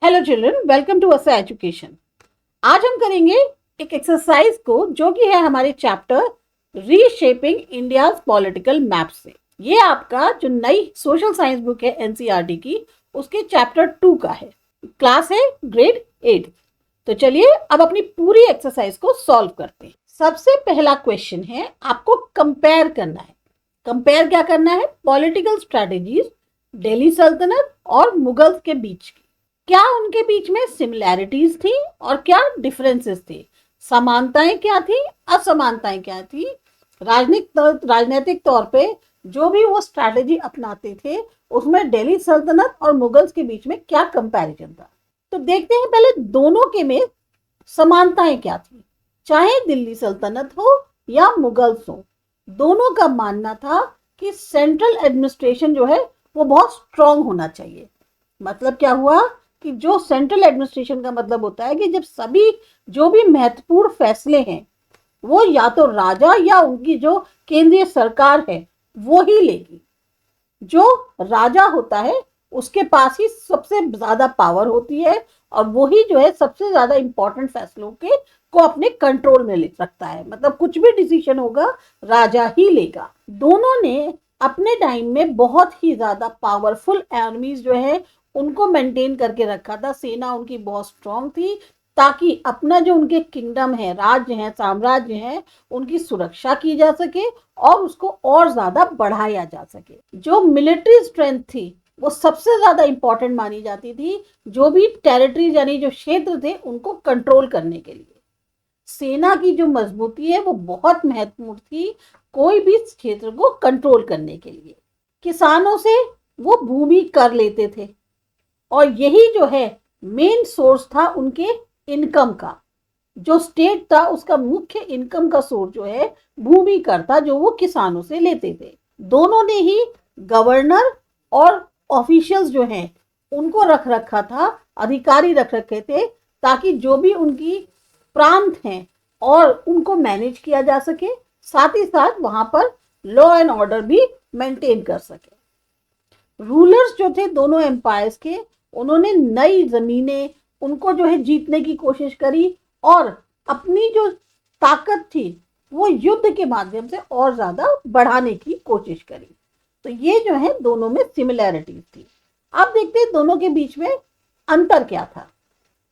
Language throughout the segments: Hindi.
हेलो चिल्ड्रन, वेलकम टू असा एजुकेशन। आज हम करेंगे एक एक्सरसाइज को जो कि है हमारे chapter reshaping India political map से। ये आपका जो नई सोशल साइंस बुक है एनसीईआरटी की, उसके चैप्टर 2 का है। क्लास है ग्रेड 8। तो चलिए अब अपनी पूरी एक्सरसाइज को सॉल्व करते हैं। सबसे पहला क्वेश्चन है, आपको कंपेयर करना है। कंपेयर क्या करना है? पॉलिटिकल स्ट्रेटेजीज दिल्ली सल्तनत और मुगल्स के बीच की। क्या उनके बीच में सिमिलैरिटीज थी और क्या डिफरेंसेस थे? समानताएं क्या थी, असमानताएं क्या थी? राजनीतिक तौर पे जो भी वो स्ट्रैटेजी अपनाते थे उसमें दिल्ली सल्तनत और मुगल्स के बीच में क्या कंपैरिजन था। तो देखते हैं पहले दोनों के में समानताएं क्या थी। चाहे दिल्ली सल्तनत हो या मुगल्स हो, दोनों का मानना था कि सेंट्रल एडमिनिस्ट्रेशन जो है वो बहुत स्ट्रांग होना चाहिए। मतलब क्या हुआ कि जो सेंट्रल एडमिनिस्ट्रेशन का मतलब होता है कि जब सभी जो भी महत्वपूर्ण फैसले हैं वो या तो राजा या उनकी जो केंद्रीय सरकार है वो ही लेगी। जो राजा होता है उसके पास ही सबसे ज्यादा पावर होती है और वही जो है सबसे ज्यादा इंपॉर्टेंट फैसलों के को अपने कंट्रोल में ले सकता है। मतलब कुछ भी डिसीजन होगा राजा ही लेगा। दोनों ने अपने टाइम में बहुत ही ज्यादा पावरफुल आर्मीज जो है उनको मेंटेन करके रखा था। सेना उनकी बहुत स्ट्रांग थी ताकि अपना जो उनके किंगडम है, राज्य है, साम्राज्य है, उनकी सुरक्षा की जा सके और उसको और ज्यादा बढ़ाया जा सके। जो मिलिट्री स्ट्रेंथ थी वो सबसे ज्यादा इंपॉर्टेंट मानी जाती थी, जो भी टेरिटरीज यानी जो क्षेत्र थे उनको कंट्रोल करने के लिए। सेना की जो मजबूती है वो बहुत महत्वपूर्ण थी कोई भी क्षेत्र को कंट्रोल करने के लिए। किसानों से वो भूमि कर लेते थे और यही जो है मेन सोर्स था उनके इनकम का। जो स्टेट था उसका मुख्य इनकम का सोर्स जो है भूमि कर था, जो वो किसानों से लेते थे। दोनों ने ही गवर्नर और ऑफिशियल्स जो हैं उनको रख रखा था, अधिकारी रख रखे थे ताकि जो भी उनकी प्रांत हैं और उनको मैनेज किया जा सके, साथ ही साथ वहां पर लॉ एंड ऑर्डर भी मेंटेन कर सके। रूलर्स जो थे दोनों एम्पायर्स के, उन्होंने नई जमीनें उनको जो है जीतने की कोशिश करी और अपनी जो ताकत थी वो युद्ध के माध्यम से और ज्यादा बढ़ाने की कोशिश करी। तो ये जो है दोनों में सिमिलैरिटीज थी। अब देखते हैं दोनों के बीच में अंतर क्या था।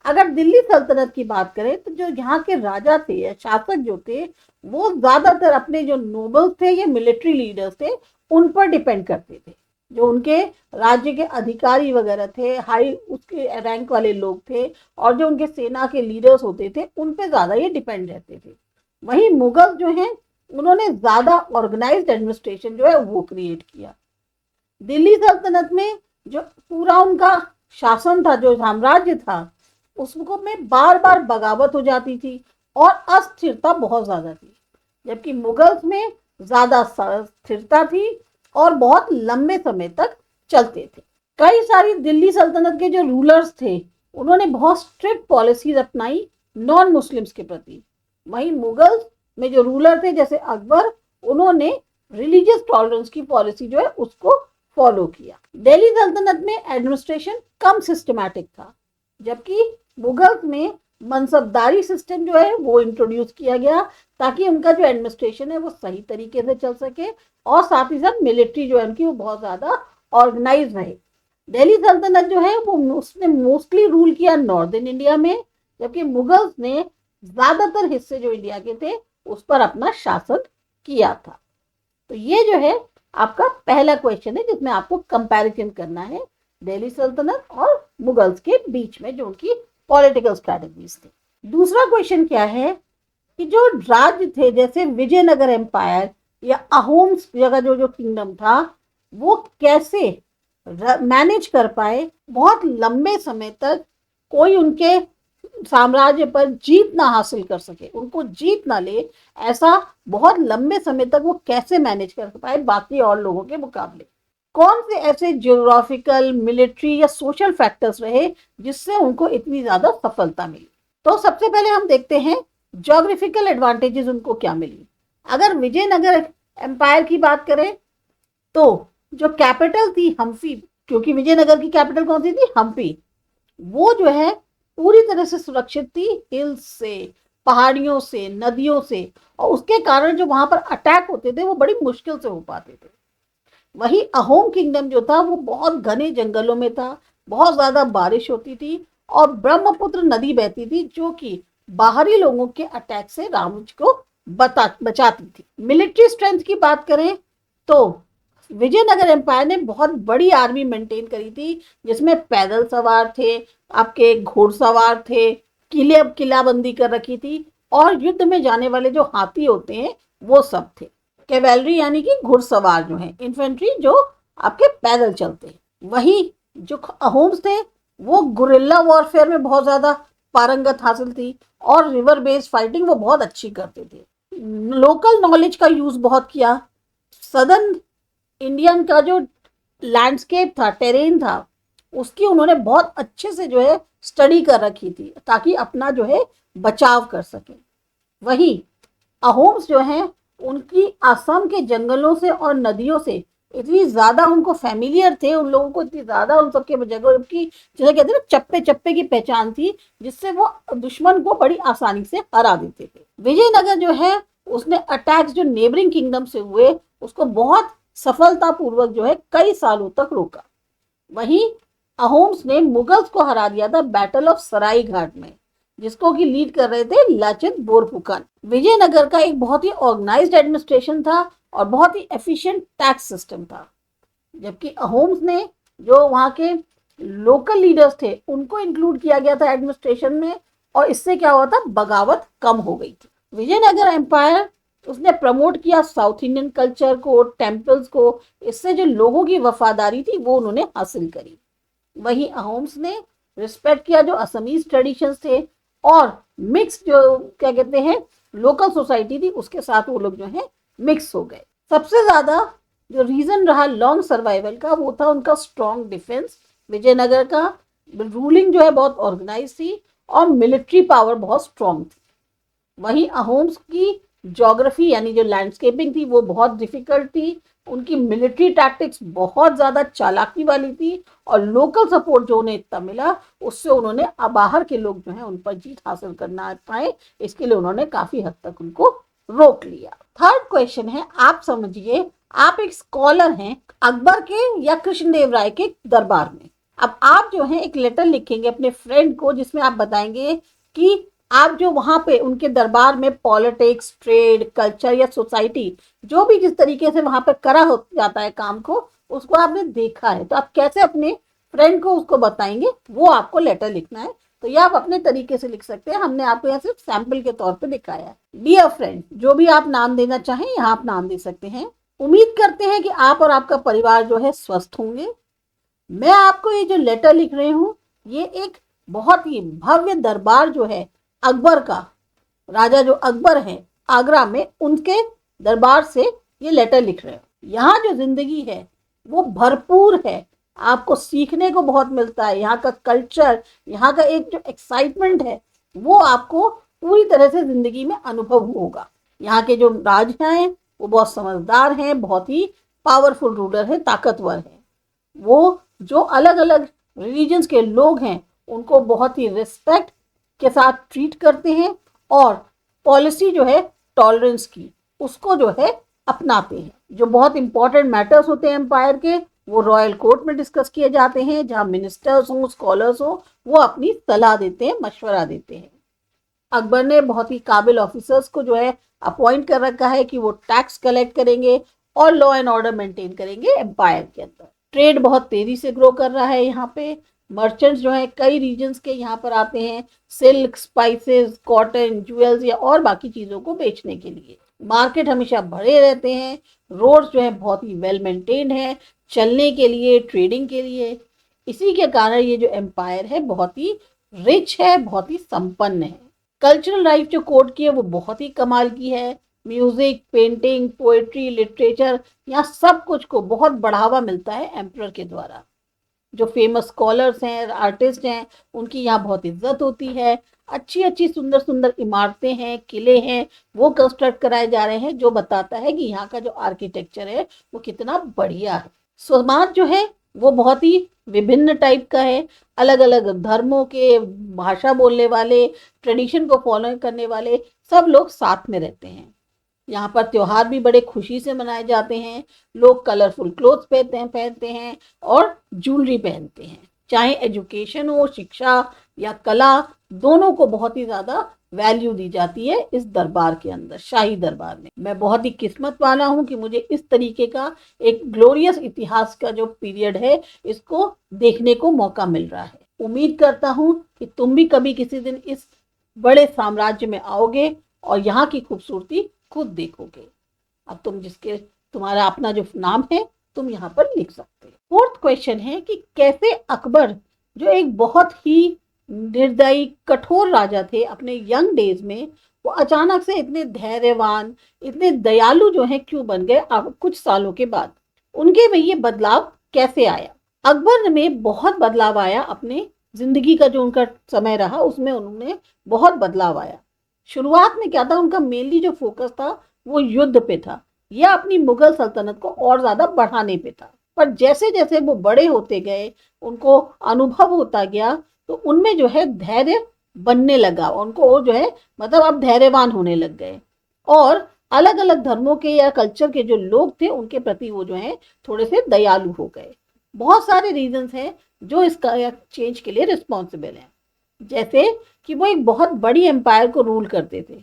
अगर दिल्ली सल्तनत की बात करें तो जो यहाँ के राजा थे या शासक जो थे वो ज्यादातर अपने जो नोबल्स थे या मिलिट्री लीडर्स थे उन पर डिपेंड करते थे। जो उनके राज्य के अधिकारी वगैरह थे, हाई उसके रैंक वाले लोग थे और जो उनके सेना के लीडर्स होते थे उन पे ज्यादा ये डिपेंड रहते थे। वहीं मुगल जो हैं उन्होंने ज्यादा ऑर्गेनाइज्ड एडमिनिस्ट्रेशन जो है वो क्रिएट किया। दिल्ली सल्तनत में जो पूरा उनका शासन था, जो साम्राज्य था, उसको में बार बार बगावत हो जाती थी और अस्थिरता बहुत ज्यादा थी। जबकि मुगल्स में ज्यादा स्थिरता थी और बहुत लंबे समय तक चलते थे। कई सारी दिल्ली सल्तनत के जो रूलर्स थे उन्होंने बहुत स्ट्रिक्ट पॉलिसीज अपनाई नॉन मुस्लिम्स के प्रति। वहीं मुगल्स में जो रूलर थे जैसे अकबर, उन्होंने रिलीजियस टॉलरेंस की पॉलिसी जो है उसको फॉलो किया। दिल्ली सल्तनत में एडमिनिस्ट्रेशन कम सिस्टमैटिक था, जबकि मुगल्स में मनसबदारी सिस्टम जो है वो इंट्रोड्यूस किया गया ताकि उनका जो एडमिनिस्ट्रेशन है वो सही तरीके से चल सके और साथ ही साथ मिलिट्री जो है उनकी वो बहुत ज्यादा ऑर्गेनाइज रहे। दिल्ली सल्तनत जो है वो उसने मोस्टली रूल किया नॉर्दर्न इंडिया में, जबकि मुगल्स ने ज्यादातर हिस्से जो इंडिया के थे उस पर अपना शासन किया था। तो ये जो है आपका पहला क्वेश्चन है जिसमें आपको कंपैरिजन करना है दिल्ली सल्तनत और मुगल्स के बीच में जो उनकी पॉलिटिकल स्ट्रैटेजीज थी। दूसरा क्वेश्चन क्या है कि जो राज्य थे जैसे विजयनगर एम्पायर या अहोम्स जगह जो जो किंगडम था वो कैसे मैनेज कर पाए बहुत लंबे समय तक कोई उनके साम्राज्य पर जीत ना हासिल कर सके, उनको जीत ना ले, ऐसा बहुत लंबे समय तक वो कैसे मैनेज कर पाए बाकी और लोगों के मुकाबले। कौन से ऐसे जियोग्राफिकल, मिलिट्री या सोशल फैक्टर्स रहे जिससे उनको इतनी ज्यादा सफलता मिली। तो सबसे पहले हम देखते हैं ज्योग्राफिकल एडवांटेजेस उनको क्या मिली। अगर विजयनगर एम्पायर की बात करें तो जो कैपिटल थी हम्पी, क्योंकि विजयनगर की कैपिटल कौन सी थी? हम्पी। वो जो है पूरी तरह से सुरक्षित थी, हिल्स से, पहाड़ियों से, नदियों से, और उसके कारण जो वहां पर अटैक होते थे वो बड़ी मुश्किल से हो पाते थे। वही अहोम किंगडम जो था वो बहुत घने जंगलों में था, बहुत ज्यादा बारिश होती थी और ब्रह्मपुत्र नदी बहती थी जो कि बाहरी लोगों के अटैक से राज्य को बचाती थी। मिलिट्री स्ट्रेंथ की बात करें तो विजयनगर एम्पायर ने बहुत बड़ी आर्मी मेंटेन करी थी, जिसमें पैदल सवार थे, आपके घोड़सवार थे, किलाबंदी कर रखी थी, और युद्ध में जाने वाले जो हाथी होते हैं वो सब थे। कैवेलरी यानी कि घुड़सवार जो है, इन्फेंट्री जो आपके पैदल चलते हैं। वही जो अहोम्स थे वो गुरिल्ला वॉरफेयर में बहुत ज्यादा पारंगत हासिल थी, और रिवर बेस्ड फाइटिंग वो बहुत अच्छी करते थे। लोकल नॉलेज का यूज बहुत किया। सदर्न इंडियन का जो लैंडस्केप था, टेरेन था, उसकी उन्होंने बहुत अच्छे से जो है स्टडी कर रखी थी ताकि अपना जो है बचाव कर सके। वही अहोम्स जो हैं उनकी असम के जंगलों से और नदियों से इतनी ज्यादा उनको फैमिलियर थे, उन लोगों को इतनी ज्यादा उन सबके जगह की, जैसे कहते हैं ना, चप्पे चप्पे की पहचान थी, जिससे वो दुश्मन को बड़ी आसानी से हरा देते थे। विजयनगर जो है उसने अटैक्स जो नेबरिंग किंगडम से हुए उसको बहुत सफलतापूर्वक जो है कई सालों तक रोका। वहीं अहोम्स ने मुगल्स को हरा दिया था बैटल ऑफ सराय घाट में, जिसको कि लीड कर रहे थे लाचित बोरफुकन। विजयनगर का एक बहुत ही ऑर्गेनाइज्ड एडमिनिस्ट्रेशन था और बहुत ही एफिशिएंट टैक्स सिस्टम था, जबकि अहोम्स ने जो वहां के लोकल लीडर्स थे उनको इंक्लूड किया गया था एडमिनिस्ट्रेशन में, और इससे क्या हुआ था, बगावत कम हो गई थी। विजयनगर एम्पायर उसने प्रमोट किया साउथ इंडियन कल्चर को, टेम्पल्स को, इससे जो लोगों की वफादारी थी वो उन्होंने हासिल करी। वही अहोम्स ने रिस्पेक्ट किया जो असमीज ट्रेडिशंस थे, और मिक्स जो क्या कहते हैं लोकल सोसाइटी थी उसके साथ वो लोग जो है मिक्स हो गए। सबसे ज्यादा जो रीजन रहा लॉन्ग सर्वाइवल का वो था उनका स्ट्रॉन्ग डिफेंस। विजयनगर का रूलिंग जो है बहुत ऑर्गेनाइज थी और मिलिट्री पावर बहुत स्ट्रॉन्ग थी। वहीं अहोम्स की ज्योग्राफी यानी जो लैंडस्केपिंग थी वो बहुत डिफिकल्ट थी, उनकी मिलिट्री टैक्टिक्स बहुत ज्यादा चालाकी वाली थी, और लोकल सपोर्ट जो उन्हें इतना मिला उससे उन्होंने बाहर के लोग जो है उन पर जीत हासिल करना पाए, इसके लिए उन्होंने काफी हद तक उनको रोक लिया। थर्ड क्वेश्चन है, आप समझिए, आप एक स्कॉलर हैं अकबर के या कृष्णदेव राय के दरबार में। अब आप जो है एक लेटर लिखेंगे अपने फ्रेंड को जिसमें आप बताएंगे कि आप जो वहां पे उनके दरबार में पॉलिटिक्स, ट्रेड, कल्चर या सोसाइटी जो भी जिस तरीके से वहां पर करा हो जाता है काम को, उसको आपने देखा है, तो आप कैसे अपने फ्रेंड को उसको बताएंगे, वो आपको लेटर लिखना है। तो ये आप अपने तरीके से लिख सकते हैं, हमने आपको यहाँ सिर्फ सैंपल के तौर पे दिखाया है। डियर फ्रेंड, जो भी आप नाम देना चाहें यहाँ आप नाम दे सकते हैं। उम्मीद करते हैं कि आप और आपका परिवार जो है स्वस्थ होंगे। मैं आपको ये जो लेटर लिख रही हूँ ये एक बहुत ही भव्य दरबार जो है अकबर का, राजा जो अकबर है आगरा में, उनके दरबार से ये लेटर लिख रहे हो। यहाँ जो जिंदगी है वो भरपूर है, आपको सीखने को बहुत मिलता है। यहाँ का कल्चर, यहाँ का एक जो एक्साइटमेंट है वो आपको पूरी तरह से जिंदगी में अनुभव होगा। यहाँ के जो राजा हैं वो बहुत समझदार हैं, बहुत ही पावरफुल रूलर है, ताकतवर है। वो जो अलग अलग रिलीजन्स के लोग हैं उनको बहुत ही रिस्पेक्ट के साथ ट्रीट करते हैं, और पॉलिसी जो है टॉलरेंस की उसको जो है अपनाते हैं। जो बहुत इंपॉर्टेंट मैटर्स होते हैं एम्पायर के वो रॉयल कोर्ट में डिस्कस किए जाते हैं, जहां मिनिस्टर्स हो, स्कॉलर्स हो, वो अपनी सलाह देते हैं, मशवरा देते हैं। अकबर ने बहुत ही काबिल ऑफिसर्स को जो है अपॉइंट कर रखा है कि वो टैक्स कलेक्ट करेंगे और लॉ एंड ऑर्डर मेंटेन करेंगे एम्पायर के अंदर। ट्रेड बहुत तेजी से ग्रो कर रहा है यहाँ पे। मर्चेंट्स जो है कई रीजन्स के यहाँ पर आते हैं सिल्क, स्पाइसेस, कॉटन, ज्वेल्स या और बाकी चीज़ों को बेचने के लिए। मार्केट हमेशा भरे रहते हैं। रोड्स जो है बहुत ही वेल मेंटेन्ड है चलने के लिए, ट्रेडिंग के लिए। इसी के कारण ये जो एम्पायर है बहुत ही रिच है, बहुत ही संपन्न है। कल्चरल लाइफ जो कोर्ट की है वो बहुत ही कमाल की है। म्यूजिक, पेंटिंग, पोएट्री, लिटरेचर, यहाँ सब कुछ को बहुत बढ़ावा मिलता है एम्परर के द्वारा। जो फेमस स्कॉलर्स हैं, आर्टिस्ट हैं, उनकी यहाँ बहुत इज्जत होती है। अच्छी अच्छी सुंदर सुंदर इमारतें हैं, किले हैं, वो कंस्ट्रक्ट कराए जा रहे हैं, जो बताता है कि यहाँ का जो आर्किटेक्चर है वो कितना बढ़िया है। समाज जो है वो बहुत ही विभिन्न टाइप का है, अलग अलग धर्मों के, भाषा बोलने वाले, ट्रेडिशन को फॉलो करने वाले सब लोग साथ में रहते हैं। यहाँ पर त्योहार भी बड़े खुशी से मनाए जाते हैं। लोग कलरफुल क्लोथ्स पहनते हैं और ज्वेलरी पहनते हैं। चाहे एजुकेशन हो, शिक्षा या कला, दोनों को बहुत ही ज़्यादा वैल्यू दी जाती है इस दरबार के अंदर, शाही दरबार में। मैं बहुत ही किस्मत वाला हूँ कि मुझे इस तरीके का एक ग्लोरियस इतिहास का जो पीरियड है, इसको देखने को मौका मिल रहा है। उम्मीद करता हूँ कि तुम भी कभी किसी दिन इस बड़े साम्राज्य में आओगे और यहाँ की खूबसूरती खुद देखोगे। अब तुम्हारा अपना जो नाम है तुम यहाँ पर लिख सकते हो। फोर्थ क्वेश्चन है कि कैसे अकबर, जो एक बहुत ही निर्दयी कठोर राजा थे अपने यंग डेज में, वो अचानक से इतने धैर्यवान, इतने दयालु जो है क्यों बन गए अब कुछ सालों के बाद? उनके में ये बदलाव कैसे आया? अकबर में बहुत बदलाव आया। अपने जिंदगी का जो उनका समय रहा उसमें उन्होंने बहुत बदलाव आया। शुरुआत में क्या था, उनका मेनली जो फोकस था वो युद्ध पे था या अपनी मुगल सल्तनत को और ज्यादा बढ़ाने पे था। पर जैसे जैसे वो बड़े होते गए, उनको अनुभव होता गया, तो उनमें जो है धैर्य बनने लगा। उनको वो जो है मतलब अब धैर्यवान होने लग गए और अलग अलग धर्मों के या कल्चर के जो लोग थे उनके प्रति वो जो है थोड़े से दयालु हो गए। बहुत सारे रीजंस हैं जो इसका चेंज के लिए रिस्पॉन्सिबल हैं। जैसे कि वो एक बहुत बड़ी एम्पायर को रूल करते थे,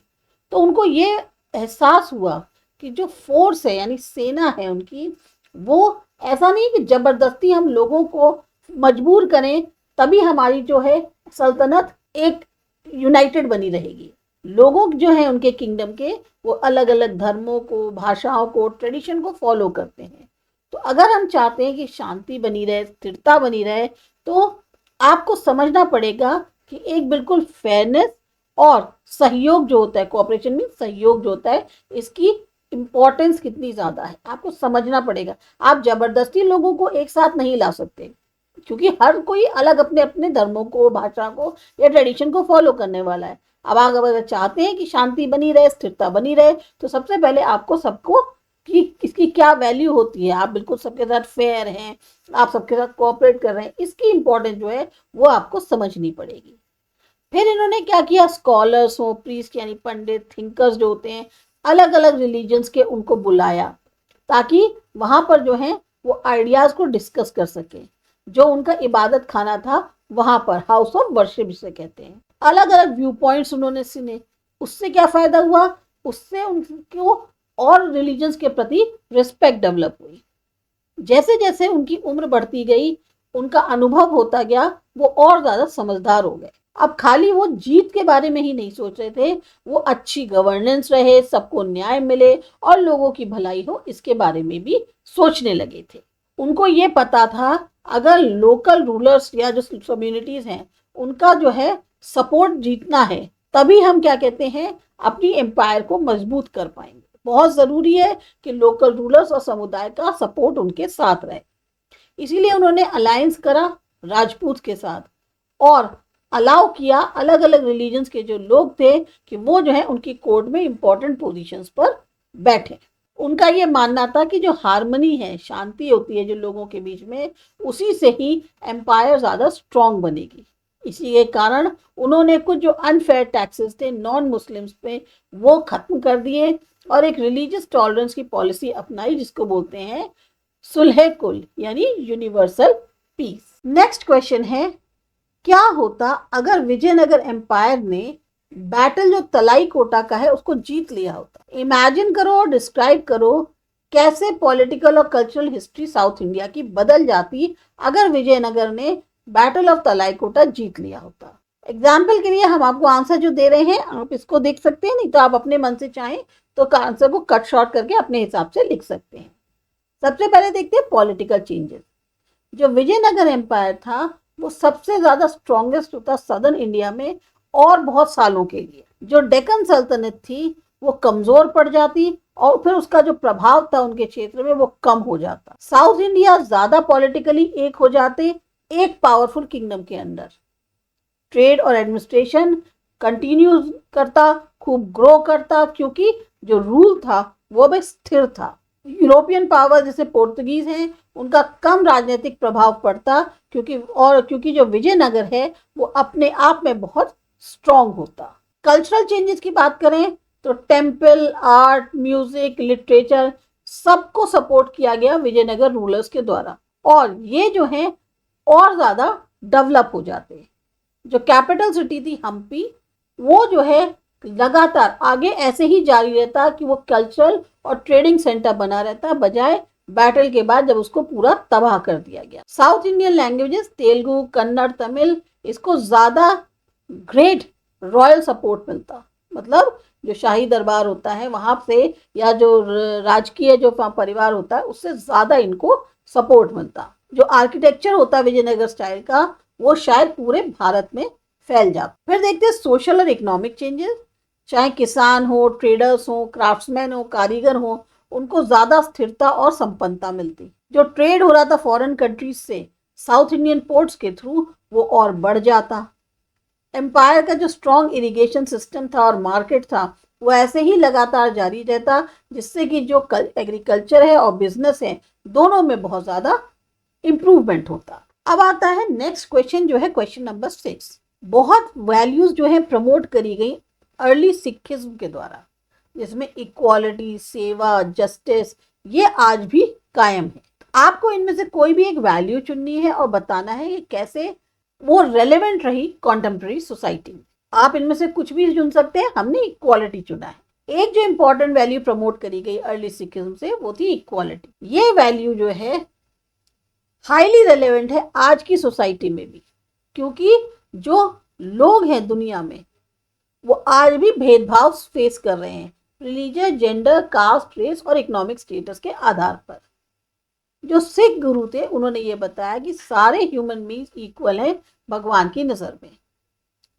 तो उनको ये एहसास हुआ कि जो फोर्स है यानी सेना है उनकी, वो ऐसा नहीं कि जबरदस्ती हम लोगों को मजबूर करें तभी हमारी जो है सल्तनत एक यूनाइटेड बनी रहेगी। लोगों जो है उनके किंगडम के, वो अलग अलग धर्मों को, भाषाओं को, ट्रेडिशन को फॉलो करते हैं। तो अगर हम चाहते हैं कि शांति बनी रहे, स्थिरता बनी रहे, तो आपको समझना पड़ेगा कि एक बिल्कुल फेयरनेस और सहयोग जो होता है, कोऑपरेशन में सहयोग जो होता है, इसकी इंपॉर्टेंस कितनी ज्यादा है आपको समझना पड़ेगा। आप जबरदस्ती लोगों को एक साथ नहीं ला सकते, क्योंकि हर कोई अलग अपने अपने धर्मों को, भाषा को या ट्रेडिशन को फॉलो करने वाला है। अब आप अगर चाहते हैं कि शांति बनी रहे, स्थिरता बनी रहे, तो सबसे पहले आपको सबको कि इसकी क्या वैल्यू होती है, आप बिल्कुल सबके साथ फेयर हैं, आप सबके साथ कोऑपरेट कर रहे हैं, इसकी इंपॉर्टेंस जो है वो आपको समझनी पड़ेगी। फिर इन्होंने क्या किया, स्कॉलर्स हो, प्रीस्ट यानी पंडित, थिंकर्स जो होते हैं अलग अलग रिलीजन्स के, उनको बुलाया ताकि वहां पर जो है वो आइडियाज को डिस्कस कर सके। जो उनका इबादत खाना था वहां पर, हाउस ऑफ वर्शिप जिसे कहते हैं, अलग अलग व्यू पॉइंट्स उन्होंने सुने। उससे क्या फायदा हुआ, उससे उनको और रिलीजन्स के प्रति रिस्पेक्ट डेवलप हुई। जैसे जैसे उनकी उम्र बढ़ती गई, उनका अनुभव होता गया, वो और ज्यादा समझदार हो गए। अब खाली वो जीत के बारे में ही नहीं सोच रहे थे, वो अच्छी गवर्नेंस रहे, सबको न्याय मिले और लोगों की भलाई हो, इसके बारे में भी सोचने लगे थे। उनको ये पता था अगर लोकल रूलर्स या जो कम्युनिटीज हैं उनका जो है सपोर्ट जीतना है, तभी हम क्या कहते हैं अपनी एम्पायर को मजबूत कर पाएंगे। बहुत जरूरी है कि लोकल रूलर्स और समुदाय का सपोर्ट उनके साथ रहे। इसीलिए उन्होंने अलायंस करा राजपूत के साथ और अलाउ किया अलग अलग रिलीजन्स के जो लोग थे कि वो जो है उनकी कोर्ट में इंपॉर्टेंट पोजीशंस पर बैठे। उनका ये मानना था कि जो हार्मनी है, शांति होती है जो लोगों के बीच में, उसी से ही एम्पायर ज्यादा स्ट्रांग बनेगी। इसी के कारण उन्होंने कुछ जो अनफेयर टैक्सेस थे नॉन मुस्लिम्स पे, वो खत्म कर दिए और एक रिलीजियस टॉलरेंस की पॉलिसी अपनाई जिसको बोलते हैं सुलह कुल यानी यूनिवर्सल पीस। नेक्स्ट क्वेश्चन है, क्या होता अगर विजयनगर एम्पायर ने बैटल जो तलाई कोटा का है उसको जीत लिया होता? इमेजिन करो और डिस्क्राइब करो कैसे पॉलिटिकल और कल्चरल हिस्ट्री साउथ इंडिया की बदल जाती अगर विजयनगर ने बैटल ऑफ तलाई कोटा जीत लिया होता। एग्जाम्पल के लिए हम आपको आंसर जो दे रहे हैं आप इसको देख सकते हैं, नहीं तो आप अपने मन से चाहें तो आंसर को कट शॉर्ट करके अपने हिसाब से लिख सकते हैं। सबसे पहले देखते हैं पॉलिटिकल चेंजेस। जो विजयनगर एम्पायर था वो सबसे ज्यादा स्ट्रॉन्गेस्ट होता सदर्न इंडिया में और बहुत सालों के लिए। जो डेक्कन सल्तनत थी वो कमजोर पड़ जाती और फिर उसका जो प्रभाव था उनके क्षेत्र में वो कम हो जाता। साउथ इंडिया ज्यादा पॉलिटिकली एक हो जाते एक पावरफुल किंगडम के अंदर। ट्रेड और एडमिनिस्ट्रेशन कंटिन्यू करता, खूब ग्रो करता, क्योंकि जो रूल था वो भी स्थिर था। यूरोपियन पावर जैसे पोर्तुगीज हैं उनका कम राजनीतिक प्रभाव पड़ता, क्योंकि जो विजयनगर है वो अपने आप में बहुत स्ट्रांग होता। कल्चरल चेंजेस की बात करें तो टेम्पल, आर्ट, म्यूजिक, लिटरेचर सबको सपोर्ट किया गया विजयनगर रूलर्स के द्वारा, और ये जो है और ज़्यादा डेवलप हो जाते हैं। जो कैपिटल सिटी थी हम्पी, वो जो है लगातार आगे ऐसे ही जारी रहता कि वो कल्चरल और ट्रेडिंग सेंटर बना रहता, बजाय बैटल के बाद जब उसको पूरा तबाह कर दिया गया। South Indian languages Telugu, Kannada, Tamil, इसको ज़्यादा ग्रेट रॉयल सपोर्ट मिलता। मतलब जो शाही दरबार होता है वहाँ से, या जो राजकीय जो परिवार होता है उससे ज़्यादा इनको सपोर्ट मिलता। जो आर्किटेक्चर होता है विजयनगर स्टाइल का, वो शायद पूरे भारत में फैल जाता। फिर देखते हैं सोशल और इकोनॉमिक चेंजेस। चाहे किसान हो, ट्रेडर्स हो, क्राफ्ट्समैन हो, कारीगर हो, उनको ज़्यादा स्थिरता और संपन्नता मिलती। जो ट्रेड हो रहा था फॉरेन कंट्रीज से साउथ इंडियन पोर्ट्स के थ्रू, वो और बढ़ जाता। एम्पायर का जो स्ट्रॉन्ग इरिगेशन सिस्टम था और मार्केट था, वो ऐसे ही लगातार जारी रहता, जिससे कि जो एग्रीकल्चर है और बिजनेस है, दोनों में बहुत ज़्यादा इम्प्रूवमेंट होता। अब आता है नेक्स्ट क्वेश्चन, जो है क्वेश्चन नंबर 6। बहुत वैल्यूज जो है प्रमोट करी गई अर्ली सिखिज्म के द्वारा, जिसमें इक्वालिटी, सेवा, जस्टिस, ये आज भी कायम है। आपको इनमें से कोई भी एक वैल्यू चुननी है और बताना है कि कैसे वो रेलेवेंट रही कॉन्टेम्प्रेरी सोसाइटी में। आप इनमें से कुछ भी चुन सकते हैं, हमने इक्वालिटी चुना है। एक जो इंपॉर्टेंट वैल्यू प्रमोट करी गई अर्ली सिखिज्म से, वो थी इक्वालिटी। ये वैल्यू जो है हाईली रेलेवेंट है आज की सोसाइटी में भी, क्योंकि जो लोग हैं दुनिया में, वो आज भी भेदभाव फेस कर रहे हैं रिलीजियस, जेंडर, कास्ट, रेस और इकोनॉमिक स्टेटस के आधार पर। जो सिख गुरु थे उन्होंने ये बताया कि सारे ह्यूमन बींग्स इक्वल हैं भगवान की नज़र में।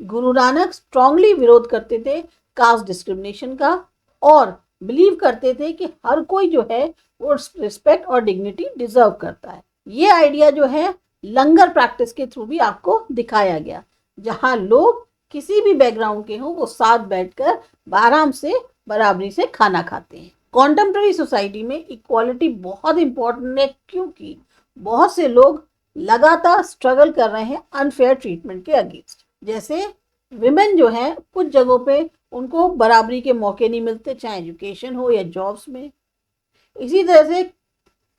गुरु नानक स्ट्रांगली विरोध करते थे कास्ट डिस्क्रिमिनेशन का, और बिलीव करते थे कि हर कोई जो है वो रिस्पेक्ट और डिग्निटी डिजर्व करता है। ये आइडिया जो है लंगर प्रैक्टिस के थ्रू भी आपको दिखाया गया, जहां लोग किसी भी बैकग्राउंड के हों, वो साथ बैठकर आराम से बराबरी से खाना खाते हैं। कॉन्टेम्प्रेरी सोसाइटी में इक्वालिटी बहुत इंपॉर्टेंट है, क्योंकि बहुत से लोग लगातार स्ट्रगल कर रहे हैं अनफेयर ट्रीटमेंट के अगेंस्ट। जैसे विमेन जो है, कुछ जगहों पे उनको बराबरी के मौके नहीं मिलते, चाहे एजुकेशन हो या जॉब्स में। इसी तरह से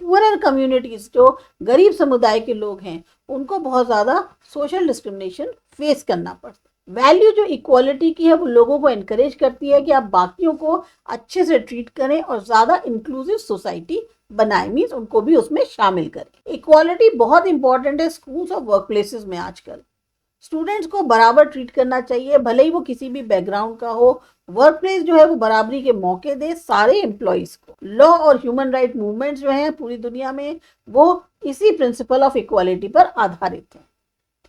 पुअरर कम्युनिटीज, जो गरीब समुदाय के लोग हैं, उनको बहुत ज़्यादा सोशल डिस्क्रिमिनेशन फेस करना पड़ता। वैल्यू जो इक्वालिटी की है, वो लोगों को एनकरेज करती है कि आप बाकियों को अच्छे से ट्रीट करें और ज़्यादा इंक्लूसिव सोसाइटी बनाएं, मीन्स उनको भी उसमें शामिल करें। इक्वालिटी बहुत इंपॉर्टेंट है स्कूल्स और वर्क प्लेसेस में। आजकल स्टूडेंट्स को बराबर ट्रीट करना चाहिए, भले ही वो किसी भी बैकग्राउंड का हो। वर्क प्लेस जो है वो बराबरी के मौके दे सारे एम्प्लॉयज को। लॉ और ह्यूमन राइट मूवमेंट्स जो हैं पूरी दुनिया में, वो इसी प्रिंसिपल ऑफ इक्वालिटी पर आधारित है।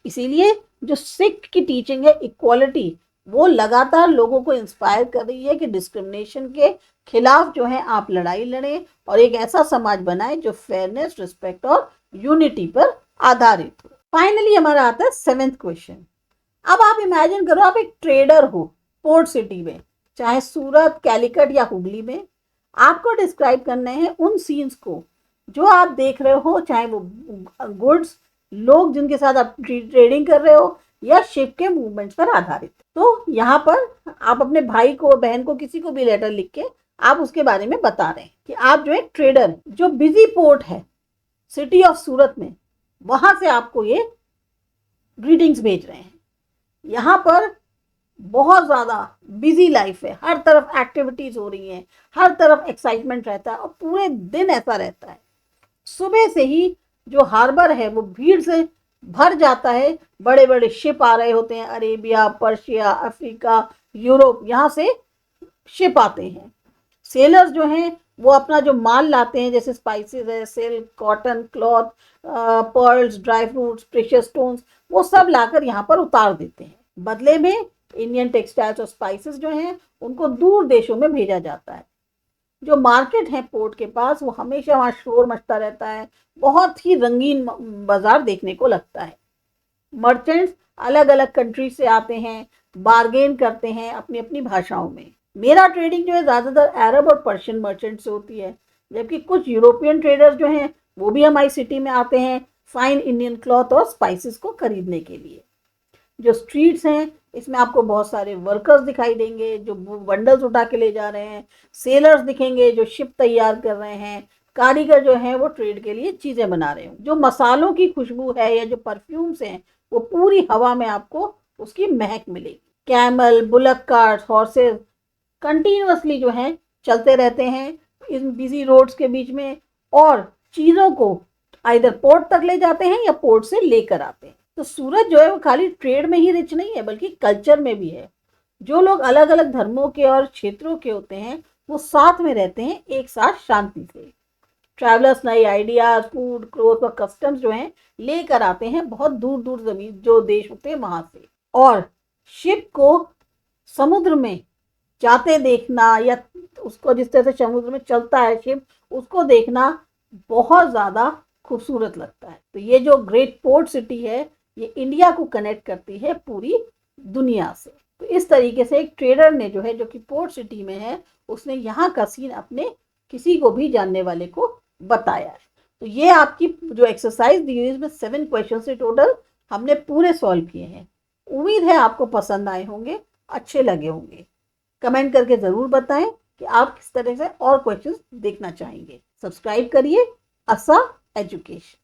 इसीलिए जो सिख की टीचिंग है इक्वालिटी, वो लगातार लोगों को इंस्पायर कर रही है कि डिस्क्रिमिनेशन के खिलाफ जो है आप लड़ाई लड़ें और एक ऐसा समाज बनाएं जो फेयरनेस, रिस्पेक्ट और यूनिटी पर आधारित हो। फाइनली हमारा आता है 7th क्वेश्चन। अब आप इमेजिन करो, आप एक ट्रेडर हो पोर्ट सिटी में, चाहे सूरत, कैलिकट या हुगली में। आपको डिस्क्राइब करने हैं उन सीन्स को जो आप देख रहे हो, चाहे वो गुड्स, लोग जिनके साथ आप ट्रेडिंग कर रहे हो, या शिप के मूवमेंट्स पर आधारित। तो यहाँ पर आप अपने भाई को, बहन को, किसी को भी लेटर लिख के आप उसके बारे में बता रहे हैं कि आप जो एक ट्रेडर, जो बिजी पोर्ट है सिटी ऑफ सूरत में, वहां से आपको ये ग्रीटिंग्स भेज रहे हैं। यहाँ पर बहुत ज़्यादा बिजी लाइफ है, हर तरफ एक्टिविटीज़ हो रही हैं, हर तरफ एक्साइटमेंट रहता है और पूरे दिन ऐसा रहता है। सुबह से ही जो हार्बर है वो भीड़ से भर जाता है, बड़े बड़े शिप आ रहे होते हैं, अरेबिया, पर्शिया, अफ्रीका, यूरोप, यहाँ से शिप आते हैं। सेलर्स जो हैं वो अपना जो माल लाते हैं, जैसे स्पाइसेस है, silk, cotton, cloth, pearls, dry fruits, precious stones, वो सब लाकर यहाँ पर उतार देते हैं। बदले में इंडियन टेक्सटाइल्स और स्पाइसेस जो हैं उनको दूर देशों में भेजा जाता है। जो मार्केट है पोर्ट के पास, वो हमेशा वहाँ शोर मचता रहता है, बहुत ही रंगीन बाजार देखने को लगता है। मर्चेंट्स अलग अलग कंट्री से आते हैं, बार्गेन करते हैं अपनी अपनी भाषाओं में। मेरा ट्रेडिंग जो है ज़्यादातर अरब और पर्शियन मर्चेंट से होती है, जबकि कुछ यूरोपियन ट्रेडर्स जो हैं वो भी हमारी सिटी में आते हैं फाइन इंडियन क्लॉथ और स्पाइसेस को खरीदने के लिए। जो स्ट्रीट्स हैं इसमें आपको बहुत सारे वर्कर्स दिखाई देंगे जो बंडल्स उठा के ले जा रहे हैं, सेलर्स दिखेंगे जो शिप तैयार कर रहे हैं, कारीगर जो हैं वो ट्रेड के लिए चीज़ें बना रहे हैं। जो मसालों की खुशबू है या जो परफ्यूम्स हैं वो पूरी हवा में आपको उसकी महक मिलेगी। Camel, bullock cart, horses continuously जो हैं चलते रहते हैं इन बिजी रोड्स के बीच में और चीज़ों को आइदर पोर्ट तक ले जाते हैं या पोर्ट से लेकर आते हैं। तो सूरत जो है वो खाली ट्रेड में ही रिच नहीं है बल्कि कल्चर में भी है। जो लोग अलग अलग धर्मों के और क्षेत्रों के होते हैं वो साथ में रहते हैं एक साथ शांति से। ट्रैवलर्स नए आइडियाज, फूड, क्लोथ और कस्टम्स जो हैं लेकर आते हैं बहुत दूर दूर जमीन जो देश होते हैं वहां से। और शिप को समुद्र में जाते देखना या उसको जिस तरह से समुद्र में चलता है शिप उसको देखना बहुत ज़्यादा खूबसूरत लगता है। तो ये जो ग्रेट पोर्ट सिटी है ये इंडिया को कनेक्ट करती है पूरी दुनिया से। तो इस तरीके से एक ट्रेडर ने जो है जो कि पोर्ट सिटी में है उसने यहाँ का सीन अपने किसी को भी जानने वाले को बताया है। तो ये आपकी जो एक्सरसाइज दी हुई है इसमें 7 क्वेश्चन से टोटल हमने पूरे सॉल्व किए हैं। उम्मीद है आपको पसंद आए होंगे, अच्छे लगे होंगे। कमेंट करके ज़रूर बताएं कि आप किस तरह से और क्वेश्चंस देखना चाहेंगे। सब्सक्राइब करिए असा एजुकेशन।